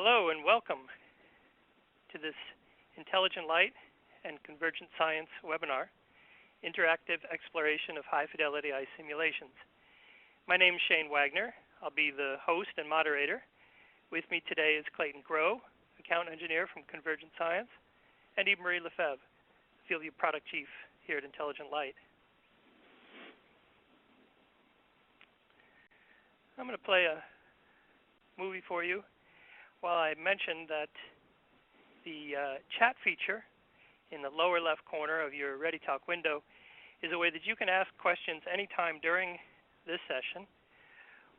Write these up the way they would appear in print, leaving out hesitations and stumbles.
Hello and welcome to this Intelligent Light and Convergent Science webinar, Interactive Exploration of High Fidelity Ice Simulations. My name is Shane Wagner. I'll be the host and moderator. With me today is Clayton Groh, Account Engineer from Convergent Science, and Eve-Marie Lefebvre, FieldView Product Chief here at Intelligent Light. I'm going to play a movie for you. While I mentioned that the chat feature in the lower left corner of your ReadyTalk window is a way that you can ask questions anytime during this session.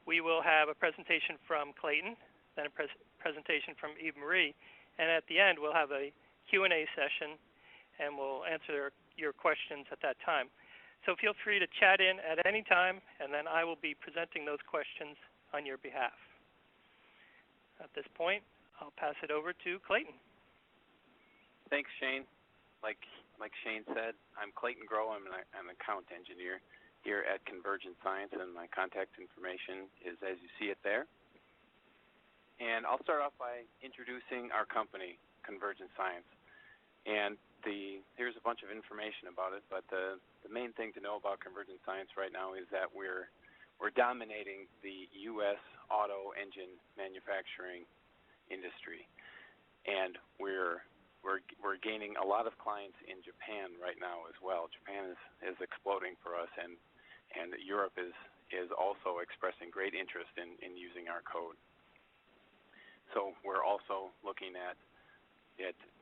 We will have a presentation from Clayton, then a presentation from Eve-Marie, and at the end we'll have a Q&A session, and we'll answer your questions at that time. So feel free to chat in at any time, and then I will be presenting those questions on your behalf. At this point, I'll pass it over to Clayton. Thanks, Shane. Like Shane said, I'm Clayton Groh. I'm an account engineer here at Convergent Science, and my contact information is as you see it there. And I'll start off by introducing our company, Convergent Science. And here's a bunch of information about it, but the main thing to know about Convergent Science right now is that we're dominating the U.S. auto engine manufacturing industry, and we're gaining a lot of clients in Japan right now as well. Japan is exploding for us, and Europe is also expressing great interest in using our code. So we're also looking at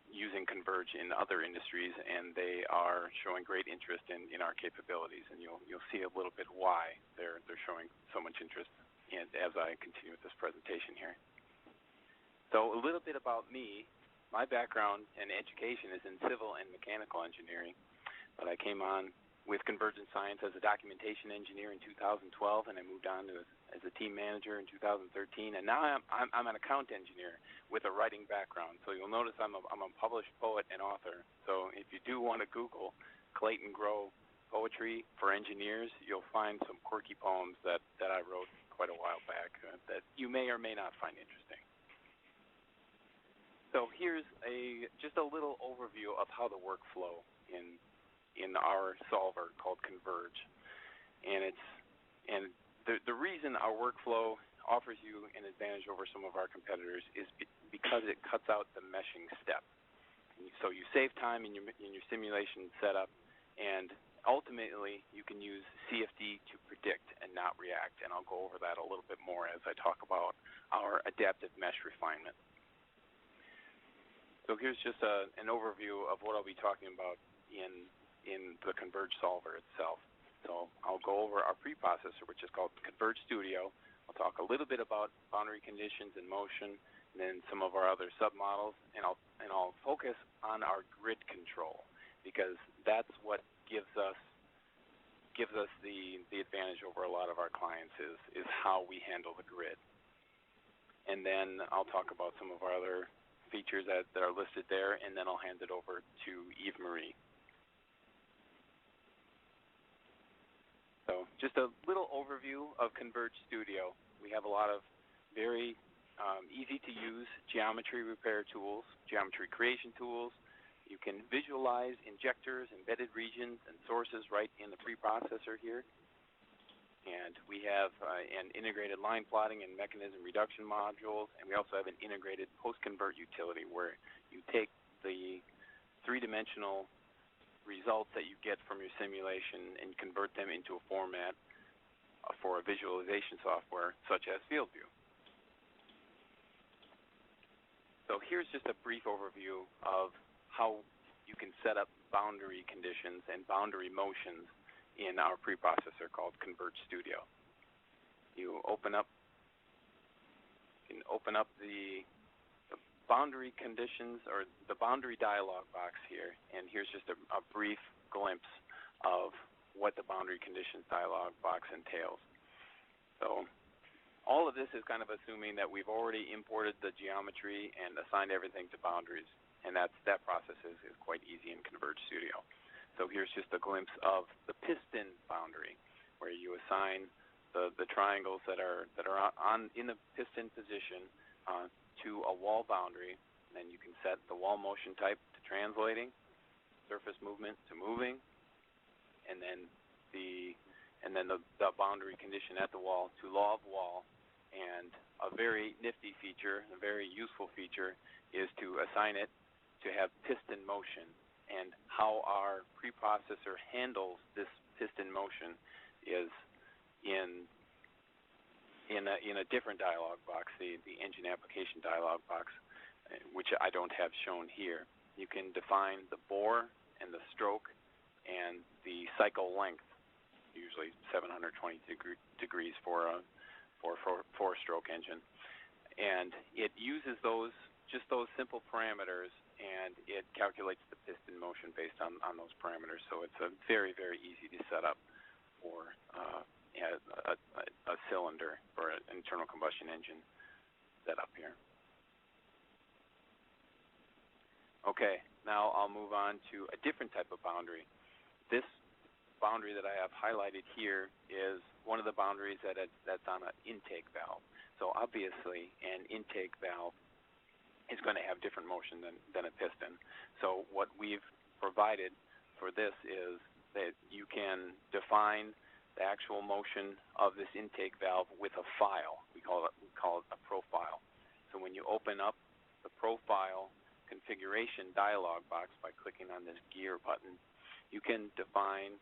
using Converge in other industries, and they are showing great interest in our capabilities, and you'll see a little bit why they're showing so much interest as I continue with this presentation here. So a little bit about me. My background and education is in civil and mechanical engineering, but I came on with Convergent Science as a documentation engineer in 2012, and I moved on as a team manager in 2013, and now I'm an account engineer with a writing background. So you'll notice I'm a published poet and author. So if you do want to Google Clayton Groh poetry for engineers, you'll find some quirky poems that I wrote quite a while back that you may or may not find interesting. So here's just a little overview of how the workflow in our solver called Converge, and the reason our workflow offers you an advantage over some of our competitors is because it cuts out the meshing step. So you save time in your simulation setup, and ultimately you can use CFD to predict and not react, and I'll go over that a little bit more as I talk about our adaptive mesh refinement. So here's just an overview of what I'll be talking about in the Converge solver itself. So I'll go over our preprocessor, which is called Converge Studio. I'll talk a little bit about boundary conditions and motion, and then some of our other submodels, and I'll focus on our grid control, because that's what gives us the advantage over a lot of our clients is how we handle the grid. And then I'll talk about some of our other features that are listed there, and then I'll hand it over to Eve-Marie. So just a little overview of Converge Studio. We have a lot of very easy-to-use geometry repair tools, geometry creation tools. You can visualize injectors, embedded regions, and sources right in the preprocessor here. And we have an integrated line plotting and mechanism reduction modules, and we also have an integrated post-convert utility where you take the three-dimensional results that you get from your simulation and convert them into a format for a visualization software such as FieldView. So here's just a brief overview of how you can set up boundary conditions and boundary motions in our preprocessor called Converge Studio. You open up the boundary conditions, or the boundary dialog box here, and here's just a brief glimpse of what the boundary conditions dialog box entails. So all of this is kind of assuming that we've already imported the geometry and assigned everything to boundaries, and that process is quite easy in Converge Studio. So here's just a glimpse of the piston boundary, where you assign the triangles that are in the piston position to a wall boundary. And then you can set the wall motion type to translating, surface movement to moving, and then the boundary condition at the wall to law of wall. And a very nifty feature, a very useful feature, is to assign it to have piston motion. And how our preprocessor handles this piston motion is in a different dialog box, the engine application dialog box, which I don't have shown here. You can define the bore and the stroke and the cycle length, usually 720 degrees for a four-stroke engine, and it uses just those simple parameters, and it calculates the piston motion based on those parameters. So it's a very, very easy to set up for a cylinder for an internal combustion engine setup here. Okay, now I'll move on to a different type of boundary. This boundary that I have highlighted here is one of the boundaries that's on an intake valve. So obviously an intake valve is going to have different motion than a piston. So what we've provided for this is that you can define the actual motion of this intake valve with a file. We call it a profile. So when you open up the profile configuration dialog box by clicking on this gear button, you can define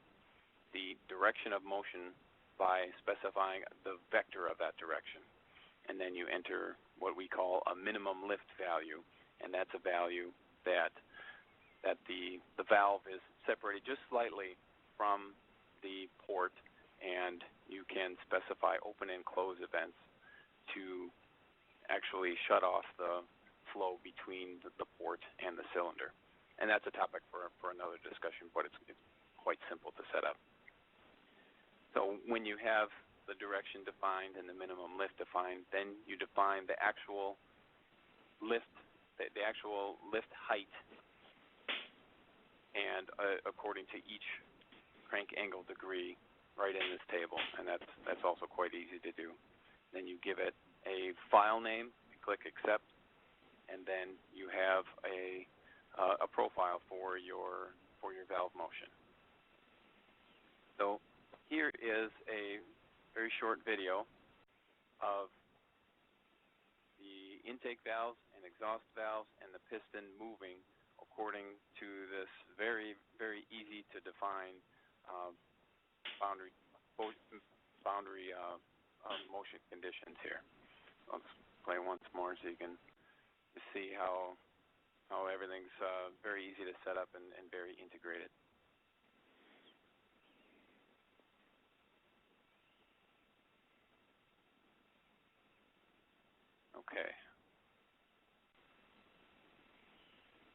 the direction of motion by specifying the vector of that direction. And then you enter what we call a minimum lift value, and that's a value that the valve is separated just slightly from the port, and you can specify open and close events to actually shut off the flow between the port and the cylinder. And that's a topic for another discussion, but it's quite simple to set up. So when you have the direction defined and the minimum lift defined, then you define the actual lift, the actual lift height, and according to each crank angle degree right in this table, and that's also quite easy to do. Then you give it a file name, click accept, and then you have a profile for your valve motion. So here is a very short video of the intake valves and exhaust valves and the piston moving according to this very, very easy to define boundary motion conditions here. I'll just play once more so you can see how everything's very easy to set up and very integrated.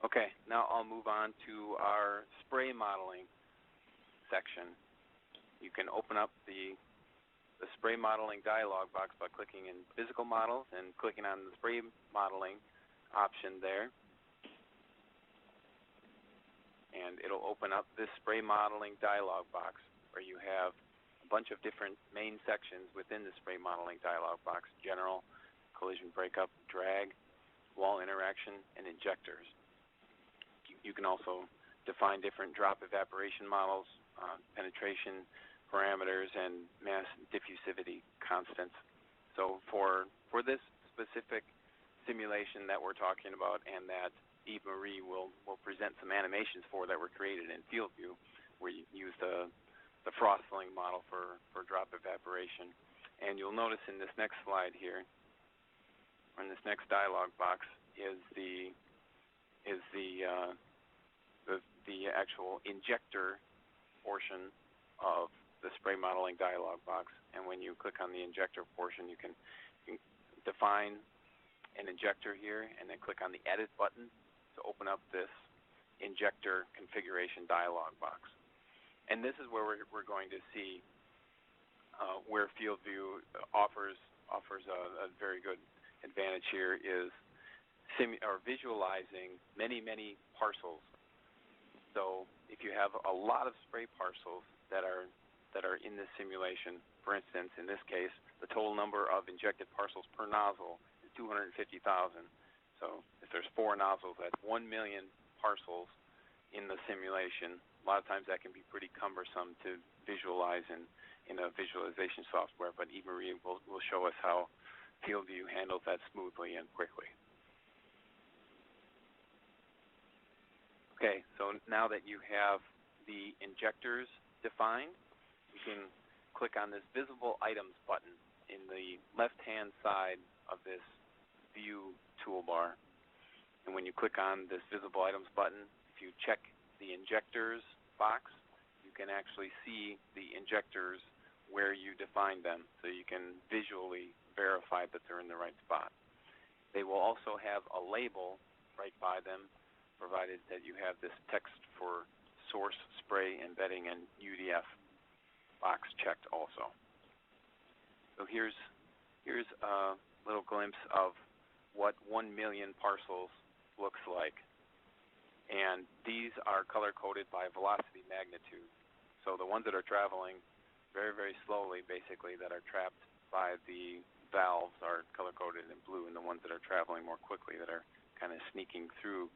Okay, now I'll move on to our spray modeling section. You can open up the spray modeling dialog box by clicking in physical models and clicking on the spray modeling option there. And it'll open up this spray modeling dialog box where you have a bunch of different main sections within the spray modeling dialog box: general, collision breakup, drag, wall interaction, and injectors. You can also define different drop evaporation models, penetration parameters, and mass diffusivity constants. So for this specific simulation that we're talking about, and that Eve Marie will present some animations for that were created in FieldView, where you use the Frostling model for drop evaporation. And you'll notice in this next slide here, or in this next dialog box, is the actual injector portion of the spray modeling dialog box. And when you click on the injector portion, you can define an injector here, and then click on the edit button to open up this injector configuration dialog box. And this is where we're going to see where FieldView offers a very good advantage here, is visualizing many parcels. So if you have a lot of spray parcels that are in this simulation, for instance, in this case, the total number of injected parcels per nozzle is 250,000. So if there's 4 nozzles, that's 1 million parcels in the simulation. A lot of times that can be pretty cumbersome to visualize in a visualization software, but eMarie will show us how FieldView handles that smoothly and quickly. Okay, so now that you have the injectors defined, you can click on this Visible Items button in the left-hand side of this View toolbar. And when you click on this Visible Items button, if you check the injectors box, you can actually see the injectors where you defined them, so you can visually verify that they're in the right spot. They will also have a label right by them, provided that you have this text for source, spray, embedding, and UDF box checked also. So here's a little glimpse of what 1 million parcels looks like. And these are color-coded by velocity magnitude. So the ones that are traveling very, very slowly, basically, that are trapped by the valves are color-coded in blue, and the ones that are traveling more quickly, that are kind of sneaking through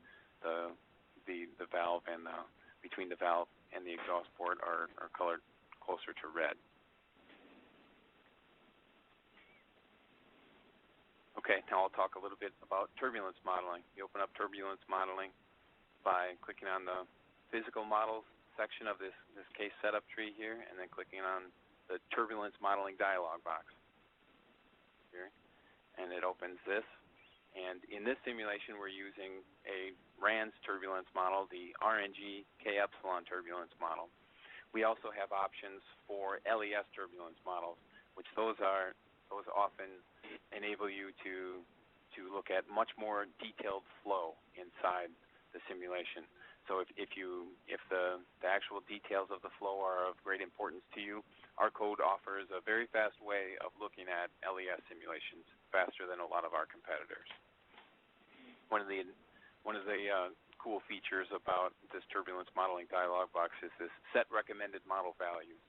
the valve and between the valve and the exhaust port are colored closer to red. Okay, now I'll talk a little bit about turbulence modeling. You open up turbulence modeling by clicking on the physical models section of this case setup tree here, and then clicking on the turbulence modeling dialog box here, and it opens this. And in this simulation, we're using a RANS turbulence model, the RNG K epsilon turbulence model. We also have options for LES turbulence models, which those often enable you to look at much more detailed flow inside the simulation. So if the actual details of the flow are of great importance to you, our code offers a very fast way of looking at LES simulations, faster than a lot of our competitors. One of the cool features about this turbulence modeling dialog box is this set recommended model values.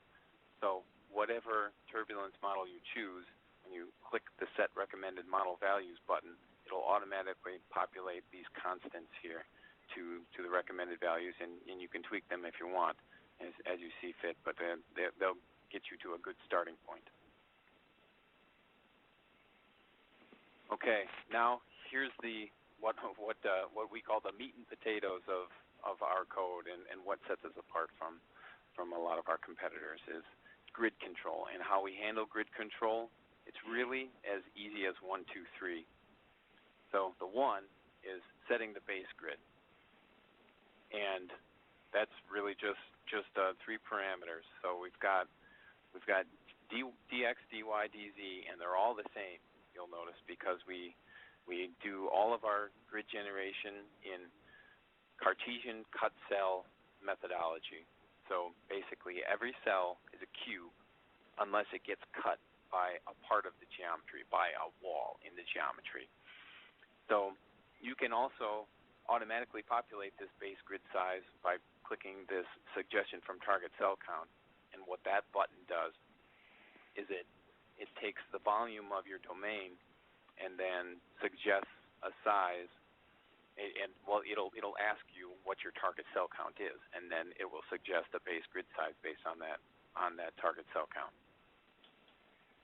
So whatever turbulence model you choose, when you click the set recommended model values button, it'll automatically populate these constants here to the recommended values, and you can tweak them if you want as you see fit, but they'll get you to a good starting point. Okay, now here's what we call the meat and potatoes of our code, and what sets us apart from a lot of our competitors is grid control. And how we handle grid control, it's really as easy as 1, 2, 3. So the 1 is setting the base grid, and that's really just 3 parameters. So we've got dx, dy, dz, and they're all the same, you'll notice, because we do all of our grid generation in Cartesian cut cell methodology. So basically every cell is a cube unless it gets cut by a part of the geometry, by a wall in the geometry. So you can also automatically populate this base grid size by clicking this suggestion from target cell count. And what that button does is it takes the volume of your domain and then suggests a size, and well, it'll ask you what your target cell count is, and then it will suggest a base grid size based on that target cell count.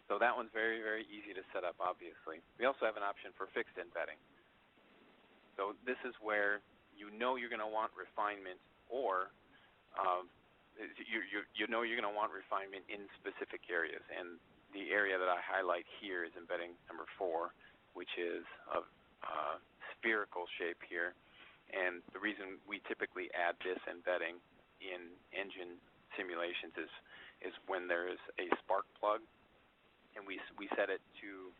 So that one's very, very easy to set up, obviously. We also have an option for fixed embedding. So this is where you know you're going to want refinement, or you know you're going to want refinement in specific areas. And the area that I highlight here is embedding number 4, which is a spherical shape here. And the reason we typically add this embedding in engine simulations is when there is a spark plug, and we set it to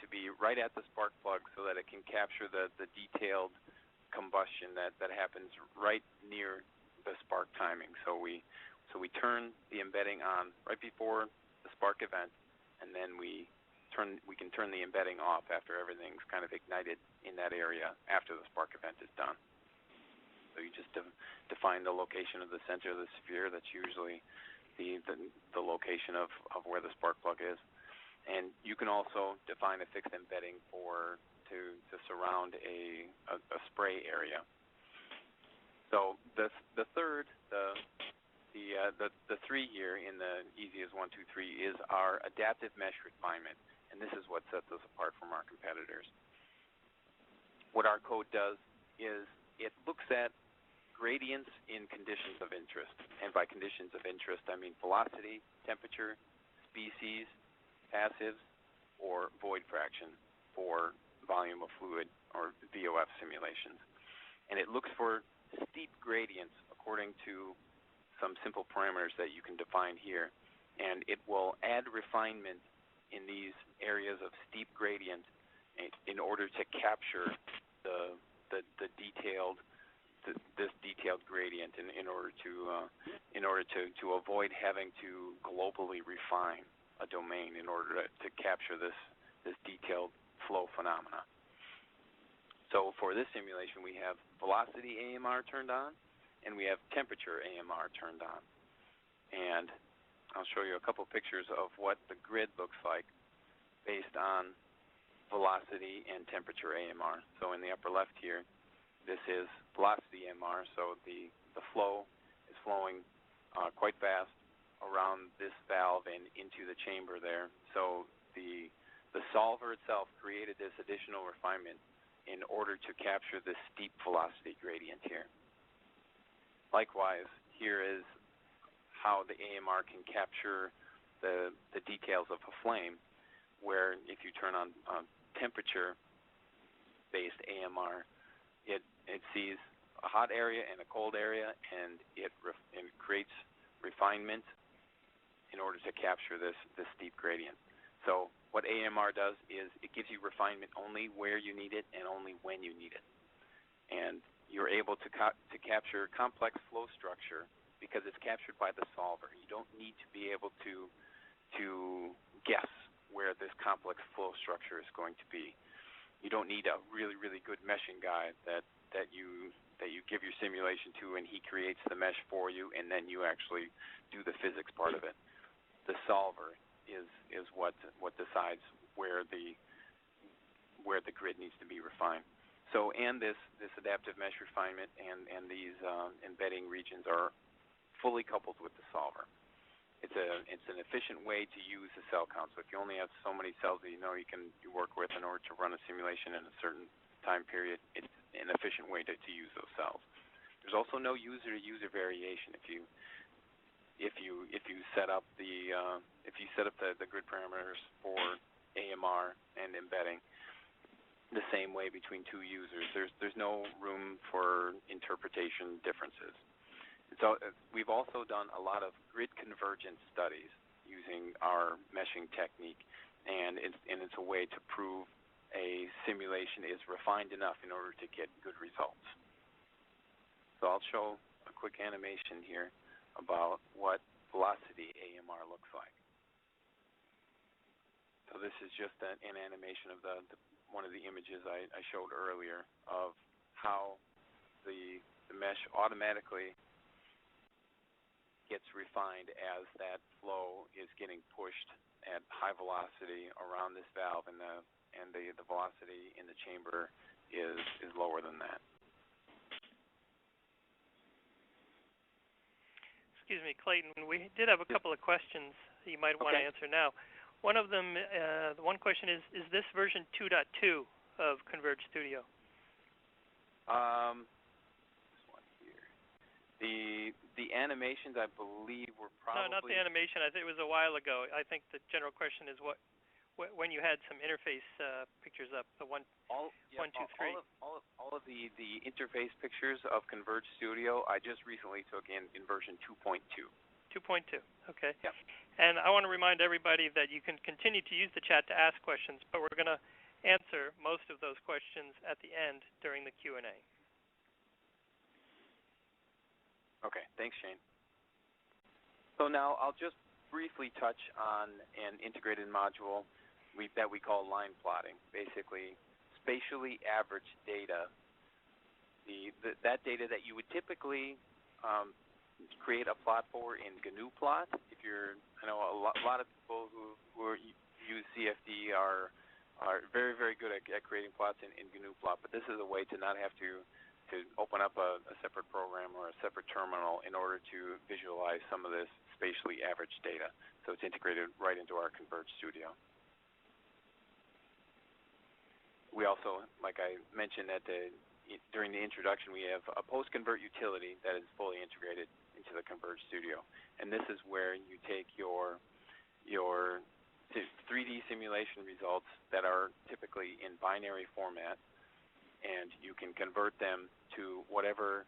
be right at the spark plug so that it can capture the detailed combustion that happens right near the spark timing. So we turn the embedding on right before the spark event, and then we can turn the embedding off after everything's kind of ignited in that area after the spark event is done. So you just define the location of the center of the sphere. That's usually the location of where the spark plug is. And you can also define a fixed embedding to surround a spray area. So the third, the three here in the easy as 1, 2, 3 is our adaptive mesh refinement, and this is what sets us apart from our competitors. What our code does is it looks at gradients in conditions of interest, and by conditions of interest I mean velocity, temperature, species, passives, or void fraction for volume of fluid or VOF simulations. And it looks for steep gradients according to some simple parameters that you can define here. And it will add refinement in these areas of steep gradient in order to capture this detailed gradient in order to avoid having to globally refine a domain in order to capture this detailed flow phenomena. So for this simulation, we have velocity AMR turned on, and we have temperature AMR turned on. And I'll show you a couple pictures of what the grid looks like based on velocity and temperature AMR. So in the upper left here, this is velocity AMR, so the flow is flowing quite fast around this valve and into the chamber there. So the solver itself created this additional refinement in order to capture this steep velocity gradient here. Likewise, here is how the AMR can capture the details of a flame, where if you turn on temperature-based AMR, it sees a hot area and a cold area, and it creates refinement in order to capture this steep gradient. So what AMR does is it gives you refinement only where you need it and only when you need it. And you're able to capture complex flow structure because it's captured by the solver. You don't need to be able to guess where this complex flow structure is going to be. You don't need a really, really good meshing guy that you give your simulation to, and he creates the mesh for you, and then you actually do the physics part of it. The solver is what decides where the grid needs to be refined. So, and this adaptive mesh refinement and these embedding regions are fully coupled with the solver. It's an efficient way to use the cell count. So if you only have so many cells that you work with in order to run a simulation in a certain time period, it's an efficient way to use those cells. There's also no user-to-user variation if you set up the grid parameters for AMR and embedding the same way between two users. There's no room for interpretation differences. So we've also done a lot of grid convergence studies using our meshing technique, and it's a way to prove a simulation is refined enough in order to get good results. So I'll show a quick animation here about what velocity AMR looks like. So this is just an animation of one of the images I showed earlier of how the mesh automatically gets refined as that flow is getting pushed at high velocity around this valve, and the velocity in the chamber is lower than that. Excuse me, Clayton. We did have a couple of questions you might want to answer now. One of them, the one question is this version 2.2 of Converge Studio? This one here. The animations, I believe, were probably... No, not the animation. I think it was a while ago. I think the general question is when you had some interface pictures up, the 1, 2, 3. All of the interface pictures of Converge Studio I just recently took in version 2.2. 2.2, okay. Yep. And I want to remind everybody that you can continue to use the chat to ask questions, but we're going to answer most of those questions at the end during the Q&A. Okay, thanks, Shane. So now I'll just briefly touch on an integrated module that we call line plotting. Basically, spatially averaged data, that data that you would typically create a plot for in GNU plot. I know a lot of people who use CFD are very, very good at creating plots in GNU Plot, but this is a way to not have to open up a separate program or a separate terminal in order to visualize some of this spatially averaged data. So it's integrated right into our Converge Studio. We also, like I mentioned during the introduction, we have a post-convert utility that is fully integrated into the Converge Studio. And this is where you take your 3D simulation results that are typically in binary format, and you can convert them to whatever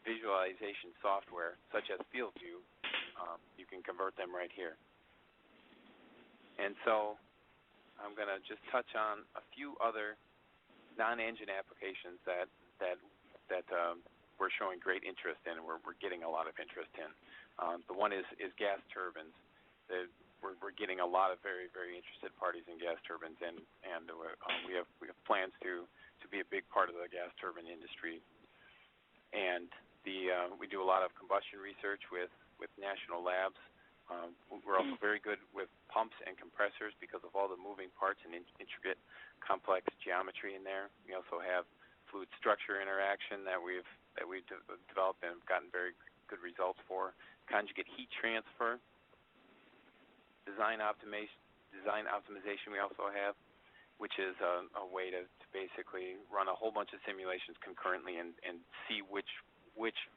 visualization software, such as FieldView. You can convert them right here. And so I'm going to just touch on a few other non-engine applications that we're showing great interest in, and we're getting a lot of interest in. The one is gas turbines. We're getting a lot of very, very interested parties in gas turbines, and we have plans to be a big part of the gas turbine industry. And we do a lot of combustion research with national labs. We're also very good with pumps and compressors because of all the moving parts and intricate, complex geometry in there. We also have fluid structure interaction that we've developed and have gotten very good results for. Conjugate heat transfer, design optimization we also have, which is a way to basically run a whole bunch of simulations concurrently and see which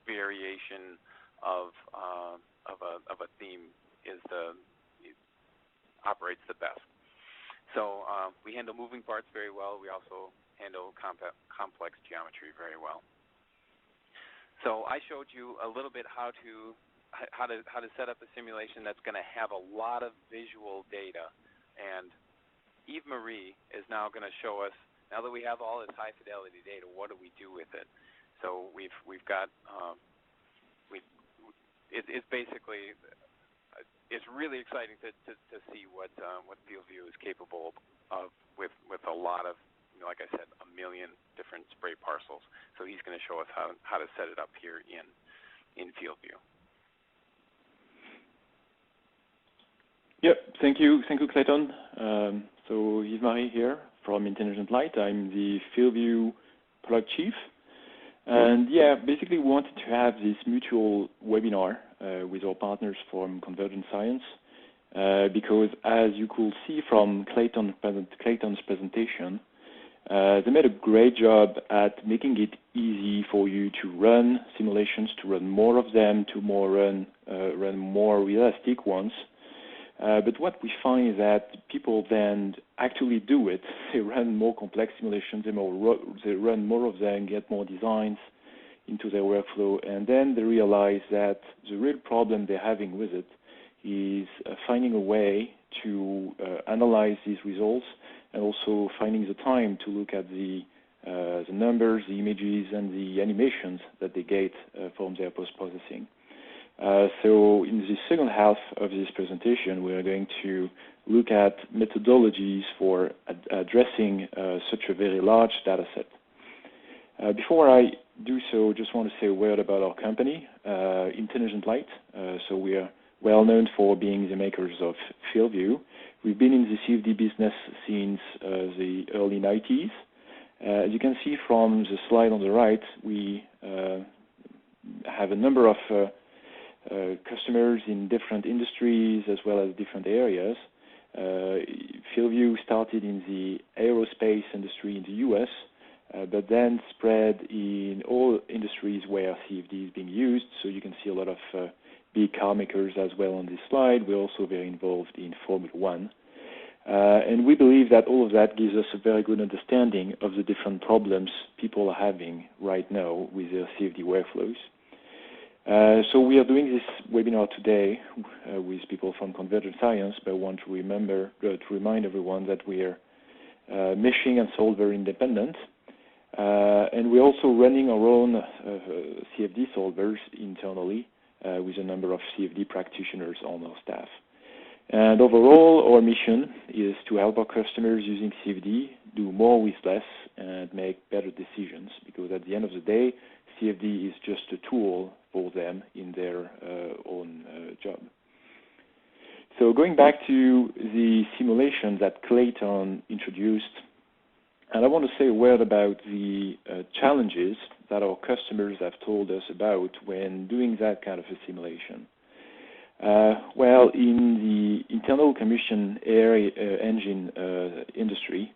variation of a theme operates the best. So we handle moving parts very well. We also handle complex geometry very well. So I showed you a little bit how to set up a simulation that's going to have a lot of visual data. And Eve Marie is now going to show us, now that we have all this high fidelity data, what do we do with it? So we've got it's basically, it's really exciting to see what FieldView is capable of with a lot of, like I said, 1 million different spray parcels. So he's going to show us how to set it up here in FieldView. Yep, thank you, Clayton. So Yves-Marie here from Intelligent Light. I'm the FieldView product chief. And yeah, basically we wanted to have this mutual webinar with our partners from Convergent Science because as you could see from Clayton's presentation, they made a great job at making it easy for you to run simulations, to run more of them, to run more realistic ones. But what we find is that people then actually do it. They run more complex simulations, they run more of them, get more designs into their workflow, and then they realize that the real problem they're having with it is finding a way to analyze these results and also finding the time to look at the numbers, the images, and the animations that they get from their post-processing. So in the second half of this presentation, we are going to look at methodologies for addressing such a very large data set. Before I do so, just want to say a word about our company, Intelligent Light. So we are well known for being the makers of FieldView. We've been in the CFD business since the early 90s. As you can see from the slide on the right, we have a number of customers in different industries as well as different areas. FieldView started in the aerospace industry in the US, but then spread in all industries where CFD is being used. So you can see a lot of big car makers as well on this slide. We're also very involved in Formula One. And we believe that all of that gives us a very good understanding of the different problems people are having right now with their CFD workflows. So we are doing this webinar today with people from Convergent Science, but I want to remind everyone that we are meshing and solver independent. And we're also running our own CFD solvers internally with a number of CFD practitioners on our staff. And overall, our mission is to help our customers using CFD do more with less and make better decisions, because at the end of the day, CFD is just a tool for them in their own job. So going back to the simulation that Clayton introduced, and I want to say a word about the challenges that our customers have told us about when doing that kind of a simulation. Well, in the internal combustion engine industry,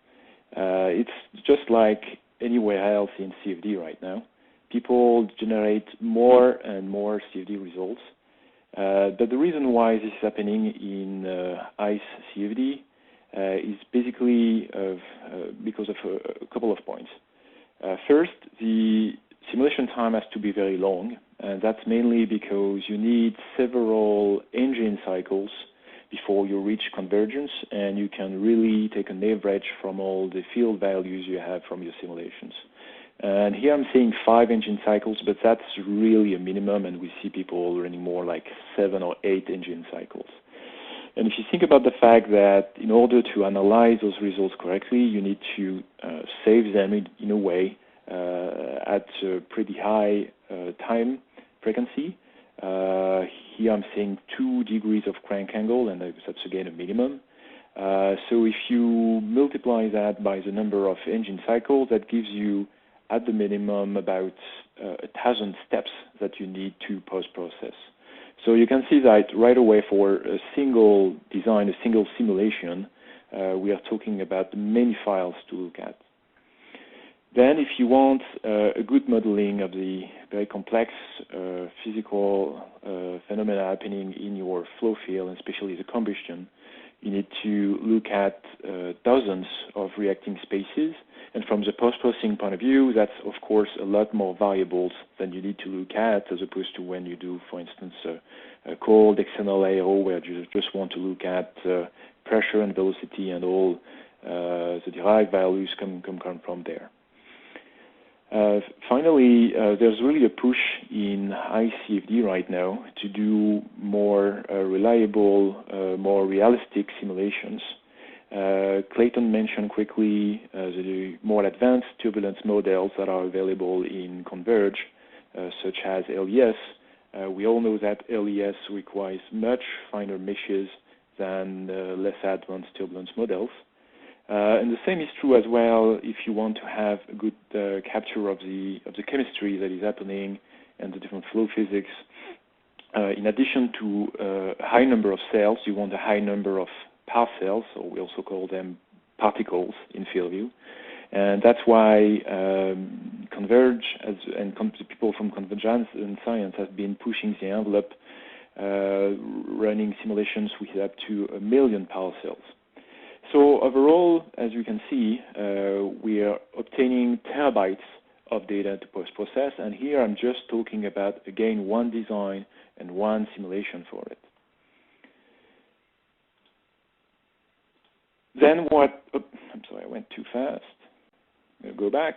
it's just like anywhere else in CFD right now. People generate more and more CFD results. But the reason why this is happening in ICE CFD is basically because of a couple of points. First, the simulation time has to be very long, and that's mainly because you need several engine cycles before you reach convergence, and you can really take an average from all the field values you have from your simulations. And here I'm seeing 5 engine cycles, but that's really a minimum, and we see people running more like 7 or 8 engine cycles. And if you think about the fact that in order to analyze those results correctly, you need to save them in a way at a pretty high time frequency. Here I'm seeing 2 degrees of crank angle, and that's again a minimum. So if you multiply that by the number of engine cycles, that gives you at the minimum about 1,000 steps that you need to post-process. So you can see that right away for a single design, a single simulation, we are talking about many files to look at. Then if you want a good modeling of the very complex physical phenomena happening in your flow field, and especially the combustion, you need to look at dozens of reacting spaces. And from the post-processing point of view, that's, of course, a lot more variables than you need to look at as opposed to when you do, for instance, a cold external aero where you just want to look at pressure and velocity, and all the derived values come from there. Finally, there's really a push in ICFD right now to do more reliable, more realistic simulations. Clayton mentioned quickly the more advanced turbulence models that are available in Converge, such as LES. We all know that LES requires much finer meshes than less advanced turbulence models. And the same is true as well if you want to have a good capture of the chemistry that is happening and the different flow physics. In addition to a high number of cells, you want a high number of parcels, or we also call them particles in FieldView. And that's why Converge and the people from Convergence and Science have been pushing the envelope, running simulations with up to 1 million parcels. So overall, as you can see, we are obtaining terabytes of data to post-process, and here I'm just talking about, again, one design and one simulation for it. Then what, I'm sorry, I went too fast. I'm going to go back.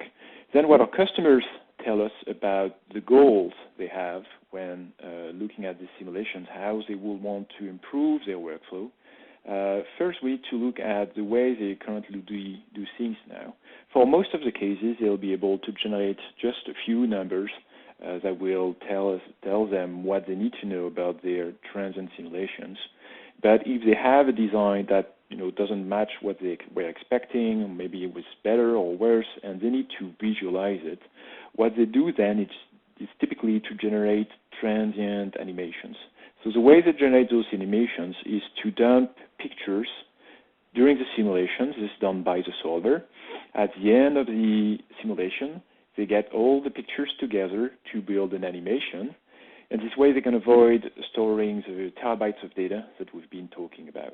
Then what our customers tell us about the goals they have when looking at these simulations, how they will want to improve their workflow. First, we need to look at the way they currently do things now. For most of the cases, they'll be able to generate just a few numbers that will tell them what they need to know about their transient simulations. But if they have a design that doesn't match what they were expecting, or maybe it was better or worse, and they need to visualize it, what they do then is typically to generate transient animations. So the way they generate those animations is to dump pictures during the simulations. This is done by the solver. At the end of the simulation, they get all the pictures together to build an animation. And this way they can avoid storing the terabytes of data that we've been talking about.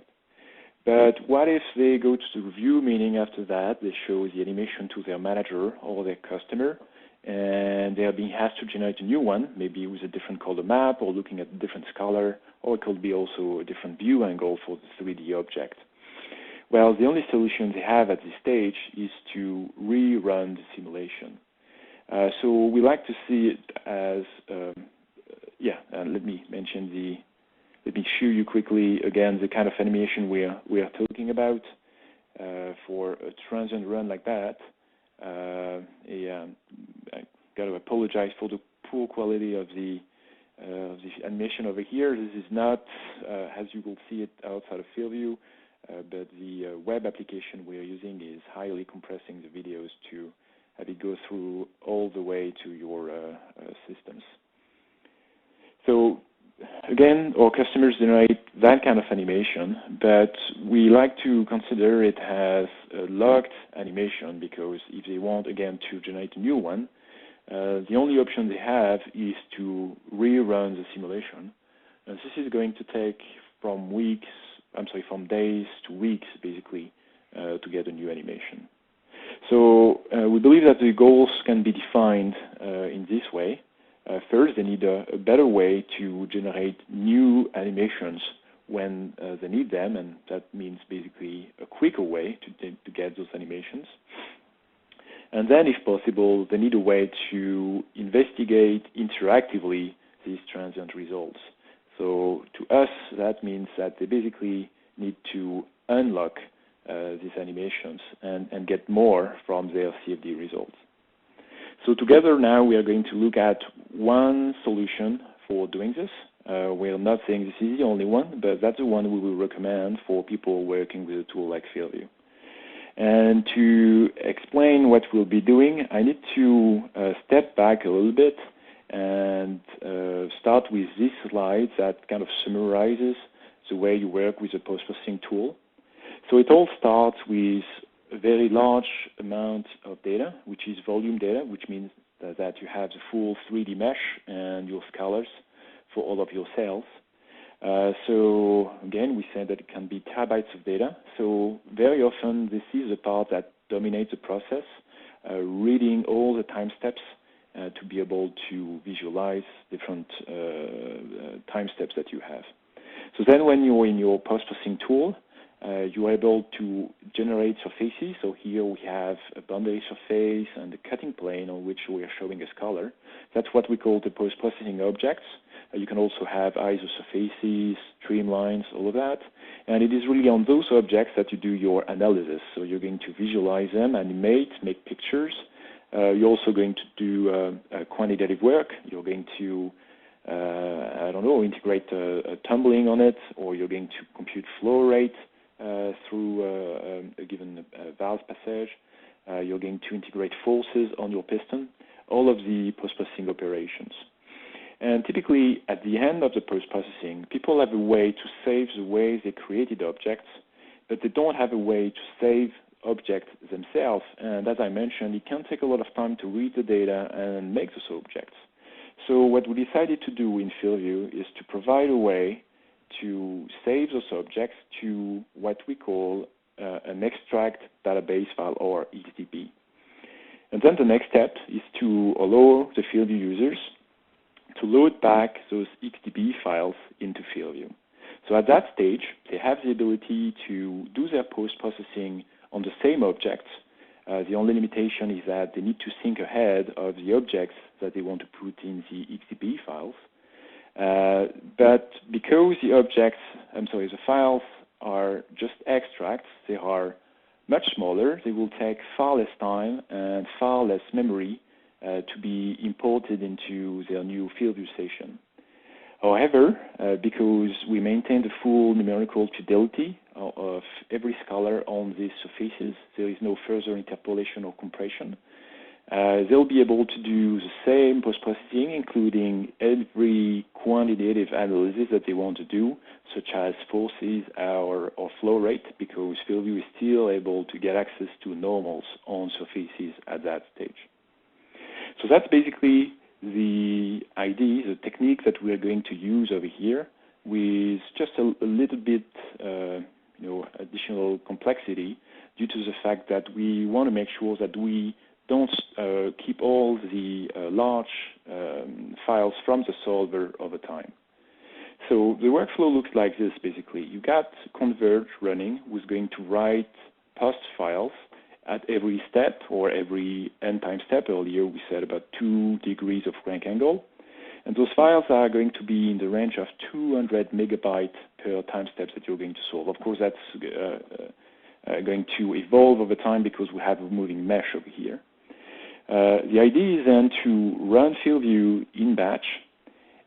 But what if they go to the review, meaning after that they show the animation to their manager or their customer, and they are being asked to generate a new one, maybe with a different color map or looking at a different color, or it could be also a different view angle for the 3D object. Well, the only solution they have at this stage is to rerun the simulation. So we like to see it as, let me show you quickly again the kind of animation we are talking about for a transient run like that. I got to apologize for the poor quality of the animation over here. This is not as you will see it outside of FieldView. but the web application we're using is highly compressing the videos to have it go through all the way to your systems. So again, our customers generate that kind of animation, but we like to consider it as a locked animation, because if they want, again, to generate a new one, the only option they have is to rerun the simulation. And this is going to take from days to weeks, basically, to get a new animation. So we believe that the goals can be defined in this way. First, they need a better way to generate new animations when they need them, and that means basically a quicker way to get those animations. And then, if possible, they need a way to investigate interactively these transient results. So to us, that means that they basically need to unlock these animations and get more from their CFD results. So together now we are going to look at one solution for doing this. We're not saying this is the only one, but that's the one we will recommend for people working with a tool like FieldView. And to explain what we'll be doing, I need to step back a little bit and start with this slide that kind of summarizes the way you work with a post-processing tool. So it all starts with a very large amount of data, which is volume data, which means that you have the full 3D mesh and your scalars for all of your cells. So again, we said that it can be terabytes of data. So very often, this is the part that dominates the process, reading all the time steps to be able to visualize different time steps that you have. So then when you're in your post-processing tool, you are able to generate surfaces. So here we have a boundary surface and a cutting plane on which we are showing a scalar. That's what we call the post-processing objects. You can also have isosurfaces, streamlines, all of that. And it is really on those objects that you do your analysis. So you're going to visualize them, animate, make pictures. You're also going to do quantitative work. You're going to, integrate a tumbling on it, or you're going to compute flow rate through a given valve passage. You're going to integrate forces on your piston, all of the post-processing operations. And typically, at the end of the post-processing, people have a way to save the way they created objects, but they don't have a way to save objects themselves. And as I mentioned, it can take a lot of time to read the data and make those objects. So what we decided to do in FieldView is to provide a way to save those objects to what we call an extract database file, or XDB. And then the next step is to allow the FieldView users to load back those XDB files into FieldView. So at that stage, they have the ability to do their post-processing on the same objects. The only limitation is that they need to think ahead of the objects that they want to put in the XDB files. But because the files are just extracts, they are much smaller, they will take far less time and far less memory to be imported into their new FieldView station. However, because we maintain the full numerical fidelity of every scalar on these surfaces, there is no further interpolation or compression. They'll be able to do the same post-processing, including every quantitative analysis that they want to do, such as forces or flow rate, because FieldView is still able to get access to normals on surfaces at that stage. So that's basically the idea, the technique that we are going to use over here, with just a little bit, additional complexity, due to the fact that we want to make sure that we don't keep all the large files from the solver over time. So the workflow looks like this, basically. You got Converge running, who's going to write post files at every step, or every n time step. Earlier we said about 2 degrees of crank angle. And those files are going to be in the range of 200 megabytes per time step that you're going to solve. Of course, that's going to evolve over time because we have a moving mesh over here. The idea is then to run FieldView in batch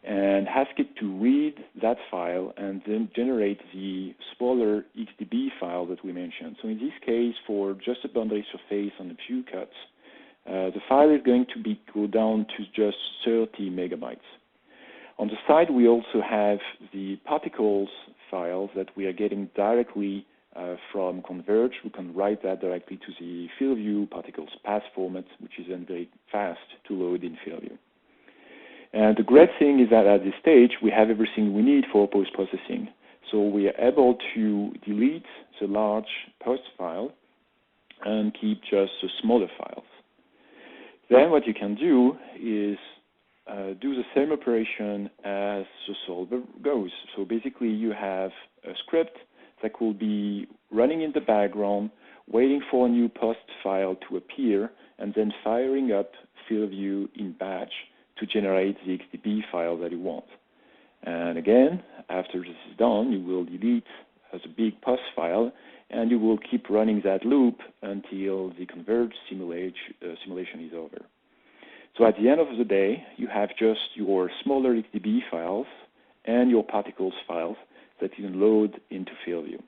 and ask it to read that file and then generate the smaller XDB file that we mentioned. So in this case, for just a boundary surface and a few cuts, the file is going to go down to just 30 megabytes. On the side, we also have the particles files that we are getting directly from Converge. We can write that directly to the FieldView particles path format, which is then very fast to load in FieldView. And the great thing is that at this stage, we have everything we need for post-processing. So we are able to delete the large post file and keep just the smaller files. Then what you can do is do the same operation as the solver goes. So basically, you have a script that will be running in the background, waiting for a new post file to appear, and then firing up FieldView in batch to generate the XDB file that you want. And again, after this is done, you will delete the big post file, and you will keep running that loop until the Converge simulation is over. So at the end of the day, you have just your smaller XDB files and your particles files that you can load into FieldView.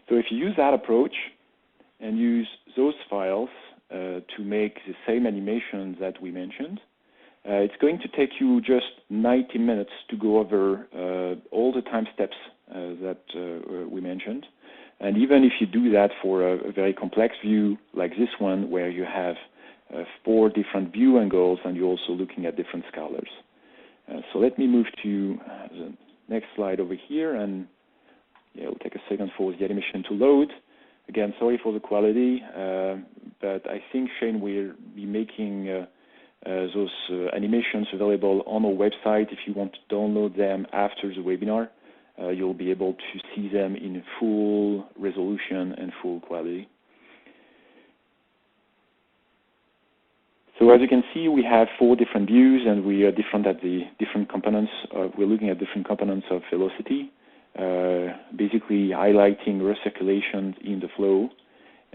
So if you use that approach and use those files to make the same animation that we mentioned, it's going to take you just 90 minutes to go over all the time steps that we mentioned. And even if you do that for a very complex view like this one, where you have 4 different view angles and you're also looking at different scalars. So let me move to the next slide over here, and it'll take a second for the animation to load. Again, sorry for the quality, but I think, Shane, we'll be making those animations available on our website. If you want to download them after the webinar, you'll be able to see them in full resolution and full quality. So as you can see, we have 4 different views, and we are different at the different components. We're looking at different components of velocity, basically highlighting recirculations in the flow.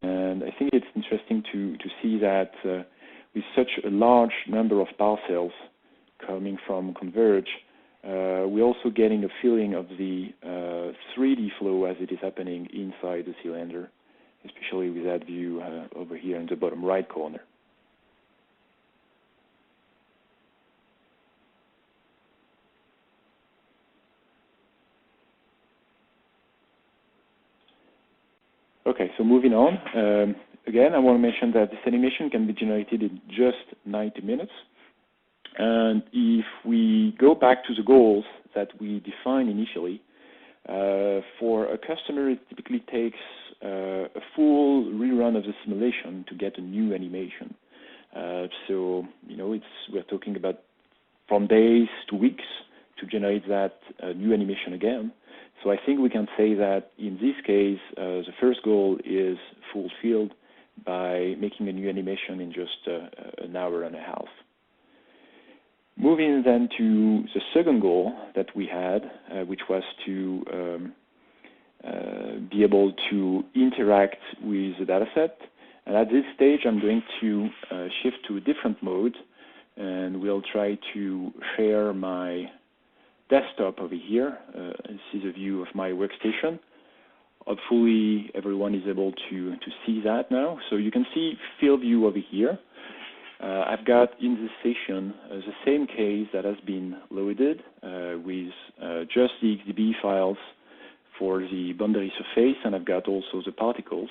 And I think it's interesting to see that with such a large number of parcels coming from Converge, we're also getting a feeling of the 3D flow as it is happening inside the cylinder, especially with that view over here in the bottom right corner. Okay, so moving on. Again, I want to mention that this animation can be generated in just 90 minutes. And if we go back to the goals that we defined initially, for a customer, it typically takes a full rerun of the simulation to get a new animation. So, we're talking about from days to weeks to generate that new animation again. So I think we can say that in this case, the first goal is fulfilled by making a new animation in just an hour and a half. Moving then to the second goal that we had, which was to be able to interact with the dataset. And at this stage, I'm going to shift to a different mode, and we'll try to share my desktop over here. This is a view of my workstation. Hopefully everyone is able to see that now. So you can see FieldView over here. I've got in this session the same case that has been loaded with just the XDB files for the boundary surface, and I've got also the particles.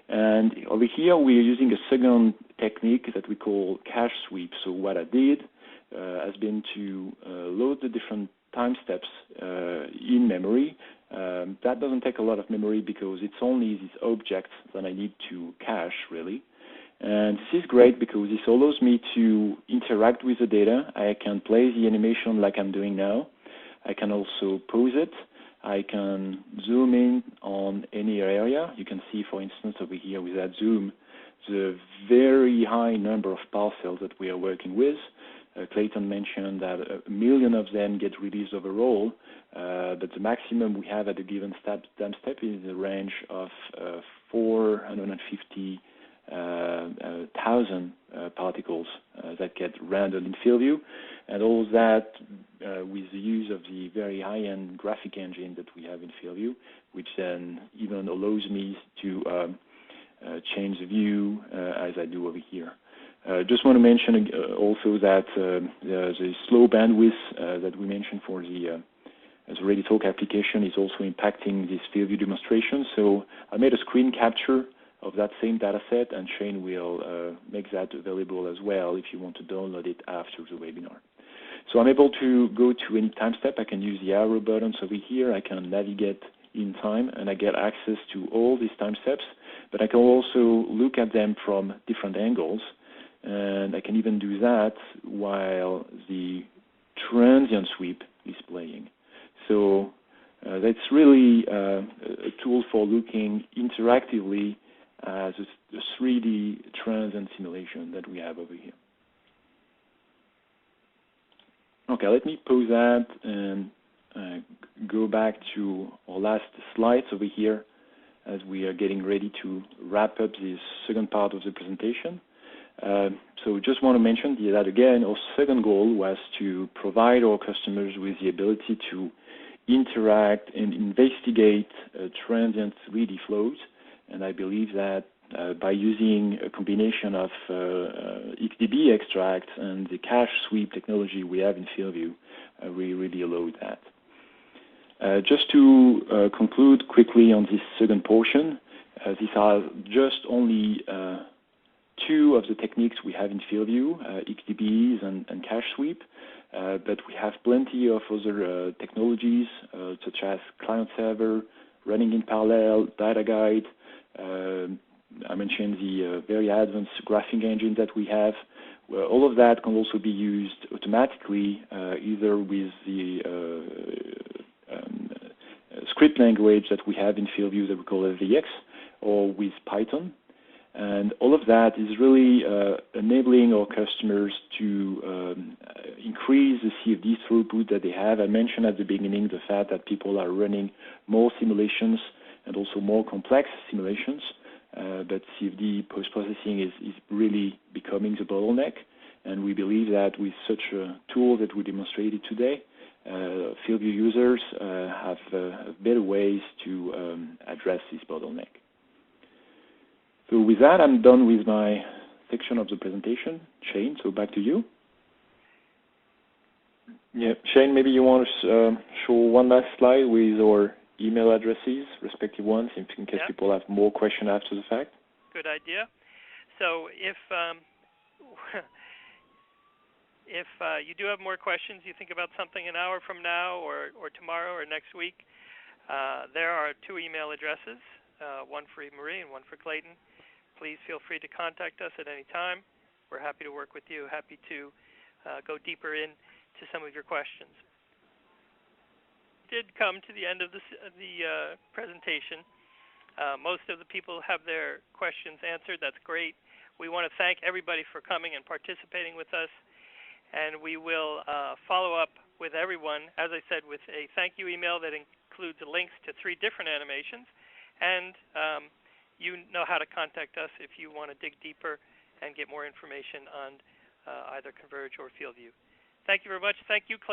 And over here we are using a second technique that we call cache sweep. So what I did has been to load the different time steps in memory. That doesn't take a lot of memory because it's only these objects that I need to cache, really. And this is great because this allows me to interact with the data. I can play the animation like I'm doing now. I can also pause it. I can zoom in on any area. You can see, for instance, over here with that zoom, the very high number of parcels that we are working with. Clayton mentioned that 1 million of them get released overall, but the maximum we have at a given time step is in the range of 450,000 particles that get rendered in FieldView. and all of that with the use of the very high-end graphic engine that we have in FieldView, which then even allows me to change the view as I do over here. Just want to mention also that the slow bandwidth that we mentioned for the ReadyTalk application is also impacting this FieldView demonstration. So I made a screen capture of that same data set, and Shane will make that available as well if you want to download it after the webinar. So I'm able to go to any time step. I can use the arrow buttons over here. I can navigate in time, and I get access to all these time steps, but I can also look at them from different angles, and I can even do that while the transient sweep is playing. So that's really a tool for looking interactively as a 3D transient simulation that we have over here. Okay, let me pause that and go back to our last slides over here as we are getting ready to wrap up this second part of the presentation. So just want to mention that again, our second goal was to provide our customers with the ability to interact and investigate transient 3D flows. And I believe that by using a combination of XDB extracts and the cache sweep technology we have in FieldView, we really allow that. Just to conclude quickly on this second portion, these are just only two of the techniques we have in FieldView, XDBs and cache sweep, but we have plenty of other technologies such as client-server, running in parallel, data guide. I mentioned the very advanced graphing engine that we have. Well, all of that can also be used automatically, either with the script language that we have in FieldView that we call FVX, or with Python. And all of that is really enabling our customers to increase the CFD throughput that they have. I mentioned at the beginning the fact that people are running more simulations and also more complex simulations, but CFD post-processing is really becoming the bottleneck. And we believe that with such a tool that we demonstrated today, FieldView users have better ways to address this bottleneck. So with that, I'm done with my section of the presentation. Shane, so back to you. Yeah, Shane, maybe you want to show one last slide with our email addresses, respective ones, in case people have more questions after the fact. Good idea. So if you do have more questions, you think about something an hour from now or tomorrow or next week, there are two email addresses, one for Marie and one for Clayton. Please feel free to contact us at any time. We're happy to work with you, happy to go deeper into some of your questions. Did come to the end of the presentation. Most of the people have their questions answered. That's great. We want to thank everybody for coming and participating with us, and we will follow up with everyone, as I said, with a thank you email that includes links to 3 different animations, and you know how to contact us if you want to dig deeper and get more information on either Converge or FieldView. Thank you very much. Thank you, Clayton.